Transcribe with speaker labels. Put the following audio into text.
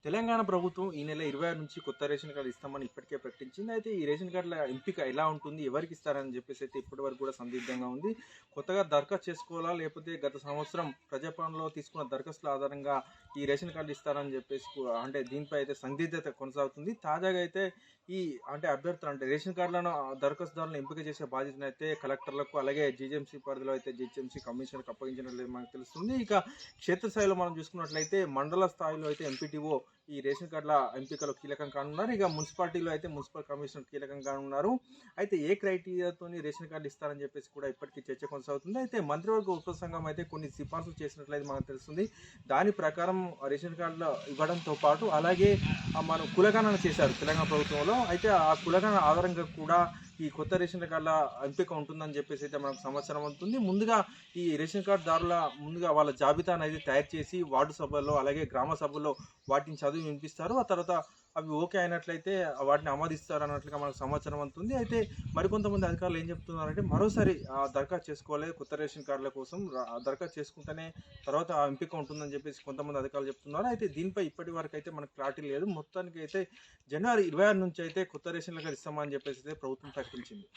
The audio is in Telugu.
Speaker 1: తెలంగాణ ప్రభుత్వం ఈ నెల 26 నుంచి కొత్త రేషన్ కార్డు ఇస్తామని ఇప్పటికే ప్రకటించింది. అయితే ఈ రేషన్ కార్డుల ఎంపిక ఎలా ఉంటుంది? ఎవరికి ఇస్తారని చెప్పేసి అయితే ఇప్పటివరకు కూడా సందిగ్ధంగా ఉంది. కొత్తగా దరఖాస్తు చేసుకోవాలా? లేకపోతే గత సంవత్సరం ప్రజాపాలనలో తీసుకున్న దరఖాస్తుల ఆధారంగా ఈ రేషన్ కార్డు ఇస్తారని చెప్పేసి అంటే దీనిపై అయితే సందిగ్ధత కొనసాగుతుంది. తాజాగా అయితే ఈ అంటే అభ్యర్థులు అంటే రేషన్ కార్డులను దరఖాస్తుదారులను ఎంపిక చేసే బాధ్యతను అయితే కలెక్టర్లకు అలాగే జీజీఎంసీ పరిధిలో అయితే జీహెచ్ఎంసీ కమిషనర్కి అప్పగించినట్లు మనకు తెలుస్తుంది. ఇక క్షేత్రస్థాయిలో మనం చూసుకున్నట్లయితే మండల స్థాయిలో అయితే ఎంపీటీఓ ఈ రేషన్ కార్డుల ఎంపికలో కీలకం కానున్నారు. ఇక మున్సిపాలిటీలో అయితే మున్సిపల్ కమిషనర్ కీలకం కానున్నారు. అయితే ఏ క్రైటీరియాతోని రేషన్ కార్డు ఇస్తారని చెప్పేసి కూడా ఇప్పటికీ చర్చ కొనసాగుతుంది. అయితే మంత్రివర్గ ఉపసంఘం అయితే కొన్ని సిఫార్సులు చేసినట్లయితే మనకు తెలుస్తుంది. దాని ప్రకారం రేషన్ కార్డులు ఇవ్వడంతో పాటు అలాగే మనం కులగణన చేశారు తెలంగాణ ప్రభుత్వంలో. అయితే ఆ కులగణన ఆధారంగా కూడా ఈ కొత్త రేషన్ కార్డుల ఎంపిక ఉంటుందని చెప్పేసి అయితే మనకు సమాచారం అవుతుంది. ముందుగా ఈ రేషన్ కార్డు దారుల ముందుగా వాళ్ళ జాబితాను అయితే తయారు చేసి వార్డు సభల్లో అలాగే గ్రామ సభల్లో వాటిని చదివి వినిపిస్తారు. ఆ తర్వాత అవి ఓకే అయినట్లయితే వాటిని ఆమోదిస్తారు అన్నట్లుగా మనకు సమాచారం అందుతుంది. అయితే మరికొంతమంది అధికారులు ఏం చెప్తున్నారంటే మరోసారి దరఖాస్తు చేసుకోవాలి కొత్త రేషన్ కార్డుల కోసం దరఖాస్తు చేసుకుంటేనే తర్వాత ఆ ఎంపిక ఉంటుందని చెప్పేసి కొంతమంది అధికారులు చెప్తున్నారు. అయితే దీనిపై ఇప్పటి వరకు అయితే మనకు క్లారిటీ లేదు. మొత్తానికి అయితే జనవరి 26 నుంచి అయితే కొత్త రేషన్ కార్డు ఇస్తామని చెప్పేసి అయితే ప్రభుత్వం ప్రకటించింది.